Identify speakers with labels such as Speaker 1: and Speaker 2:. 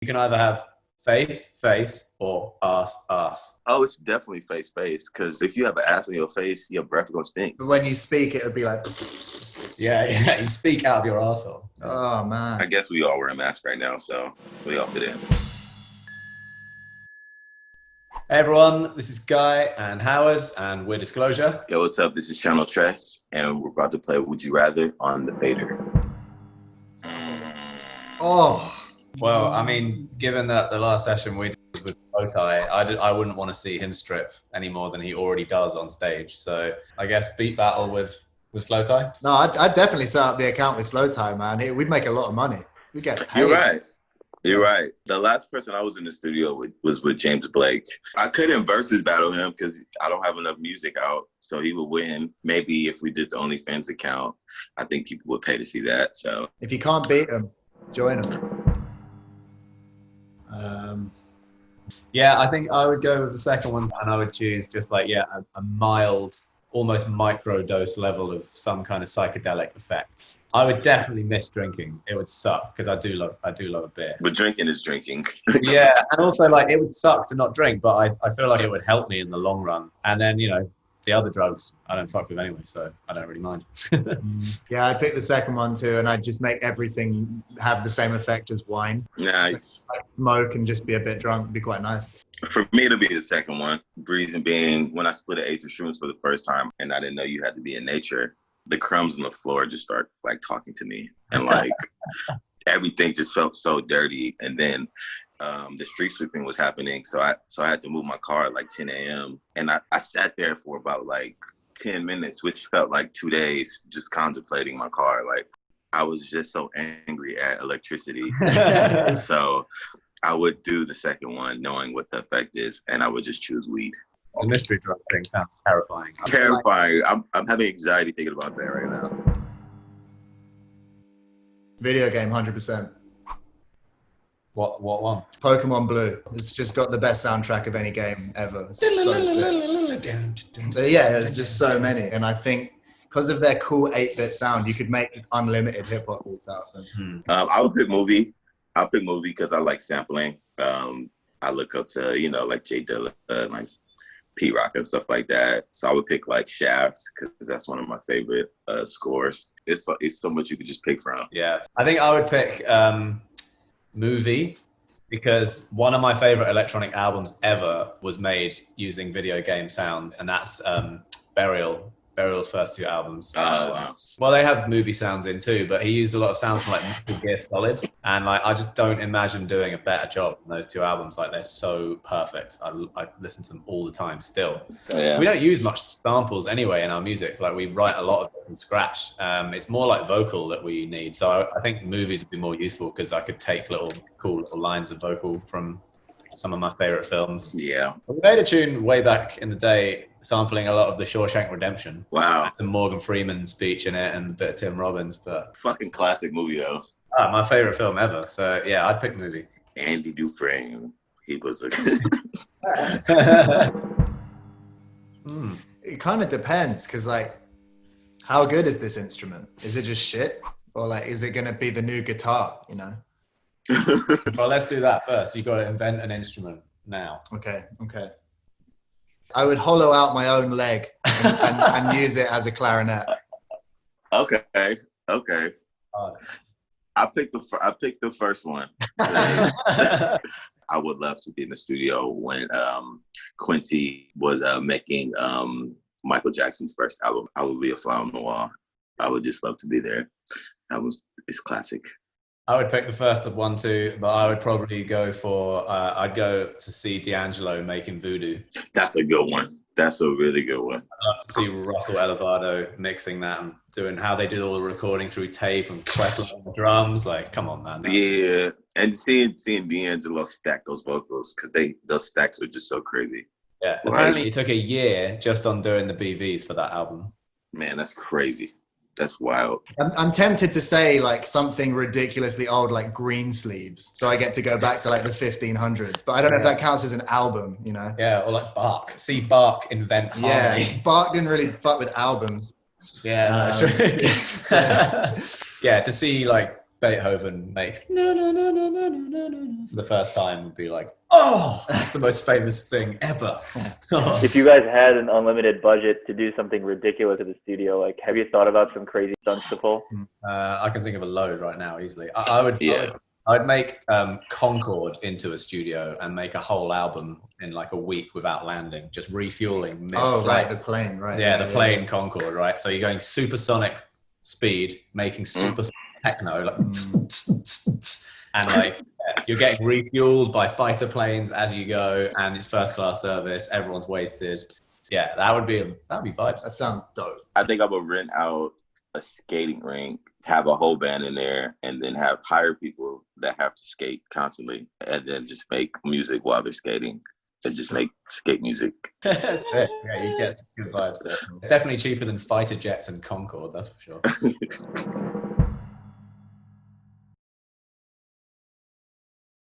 Speaker 1: You can either have face, or ass.
Speaker 2: Oh, it's definitely face, because if you have an ass on your face, your breath gonna stink.
Speaker 3: But when you speak, it would be like...
Speaker 1: Yeah, you speak out of your asshole.
Speaker 3: Oh, man.
Speaker 2: I guess we all wear a mask right now, so we all fit in.
Speaker 1: Hey everyone, this is Guy and Howard, and we're Disclosure.
Speaker 2: Yo, what's up? This is Channel Tress, and we're about to play Would You Rather on the Vader.
Speaker 3: Oh.
Speaker 1: Well, I mean, given that the last session we did was with Slowthai, I wouldn't want to see him strip any more than he already does on stage. So I guess beat battle with Slowthai.
Speaker 3: No, I'd definitely set up the account with Slowthai, man. We'd make a lot of money. We'd get paid.
Speaker 2: You're right. You're right. The last person I was in the studio with was with James Blake. I couldn't Verzuz battle him because I don't have enough music out, so he would win. Maybe if we did the OnlyFans account, I think people would pay to see that. So
Speaker 3: if you can't beat him, join him.
Speaker 1: Yeah, I think I would go with the second one, and I would choose just like, a mild, almost micro dose level of some kind of psychedelic effect. I would definitely miss drinking. It would suck because I do love a beer.
Speaker 2: But drinking is drinking.
Speaker 1: Yeah, and also like it would suck to not drink, but I feel like it would help me in the long run. And then, the other drugs I don't fuck with anyway, so I don't really mind.
Speaker 3: Yeah, I'd pick the second one too, and I'd just make everything have the same effect as wine.
Speaker 2: Nice.
Speaker 3: Like smoke and just be a bit drunk would be quite nice.
Speaker 2: For me, it'll be the second one. Reason being, when I split an eighth of shrooms for the first time, and I didn't know you had to be in nature, the crumbs on the floor just start like talking to me, and like everything just felt so dirty. And then the street sweeping was happening, so I had to move my car at like 10 a.m. and I sat there for about like 10 minutes, which felt like 2 days, just contemplating my car. Like I was just so angry at electricity. So I would do the second one knowing what the effect is, and I would just choose weed.
Speaker 1: The mystery drug thing sounds terrifying.
Speaker 2: Terrifying. I'm having anxiety thinking about that right now.
Speaker 3: Video game, 100%.
Speaker 1: What one?
Speaker 3: Pokemon Blue. It's just got the best soundtrack of any game ever. It's so sick. So yeah, there's just so many. And I think because of their cool 8-bit sound, you could make unlimited hip-hop beats out of them.
Speaker 2: I would pick movie. I'll pick movie because I like sampling. I look up to, like Jay Dilla, like P-Rock and stuff like that. So I would pick like Shaft because that's one of my favorite scores. It's so much you could just pick from.
Speaker 1: Yeah, I think I would pick movie because one of my favorite electronic albums ever was made using video game sounds, and that's Burial's first two albums.
Speaker 2: Oh, wow.
Speaker 1: Well, they have movie sounds in too, but he used a lot of sounds from like Metal Gear Solid, and like I just don't imagine doing a better job than those two albums. Like they're so perfect. I listen to them all the time still.
Speaker 2: Oh, yeah.
Speaker 1: We don't use much samples anyway in our music. Like we write a lot of it from scratch. It's more like vocal that we need. So I think movies would be more useful because I could take cool little lines of vocal from some of my favorite films.
Speaker 2: Yeah.
Speaker 1: We made a tune way back in the day sampling a lot of The Shawshank Redemption.
Speaker 2: Wow.
Speaker 1: Some Morgan Freeman speech in it and a bit of Tim Robbins, but
Speaker 2: Fucking classic movie though.
Speaker 1: my favorite film ever. So yeah, I'd pick movie.
Speaker 2: Andy Dufresne. He was a
Speaker 3: It kind of depends because like, how good is this instrument? Is it just shit? Or like, is it going to be the new guitar,
Speaker 1: Well, let's do that first. You've got to invent an instrument now.
Speaker 3: Okay. I would hollow out my own leg and use it as a clarinet.
Speaker 2: Okay. I picked the first one. I would love to be in the studio when Quincy was making Michael Jackson's first album. I would be a fly on the wall. I would just love to be there. It's classic.
Speaker 1: I would pick the first of one too, but I would probably go for, I'd go to see D'Angelo making Voodoo.
Speaker 2: That's a good one. That's a really good one.
Speaker 1: I'd love to see Russell Elevado mixing that and doing how they did all the recording through tape and pressing on the drums. Like, come on, man.
Speaker 2: Yeah, and seeing D'Angelo stack those vocals because those stacks are just so crazy.
Speaker 1: Yeah, apparently it took a year just on doing the BVs for that album.
Speaker 2: Man, that's crazy. That's wild.
Speaker 3: I'm tempted to say like something ridiculously old, like Green Sleeves. So I get to go back to like the 1500s, but I don't know if that counts as an album,
Speaker 1: Yeah, or like Bach. See Bach invent harmony.
Speaker 3: Yeah, Bach didn't really fuck with albums.
Speaker 1: Yeah, no,
Speaker 3: so,
Speaker 1: yeah, to see like Beethoven make no no no no no no no no for the first time would be like, oh, that's the most famous thing ever.
Speaker 4: If you guys had an unlimited budget to do something ridiculous at the studio, like, have you thought about some crazy stunts to pull?
Speaker 1: I can think of a load right now easily. I'd make Concord into a studio and make a whole album in like a week without landing, just refueling.
Speaker 3: Right, the plane, right?
Speaker 1: Yeah, the plane Concord, right? So you're going supersonic speed, making super techno, like, and like you're getting refueled by fighter planes as you go, and it's first class service. Everyone's wasted. Yeah, that'd be vibes.
Speaker 3: That sounds dope.
Speaker 2: I think I would rent out a skating rink, have a whole band in there, and then hire people that have to skate constantly, and then just make music while they're skating, and just make skate music.
Speaker 1: That's it. Yeah, you get some good vibes there. It's definitely cheaper than fighter jets and Concorde, that's for sure.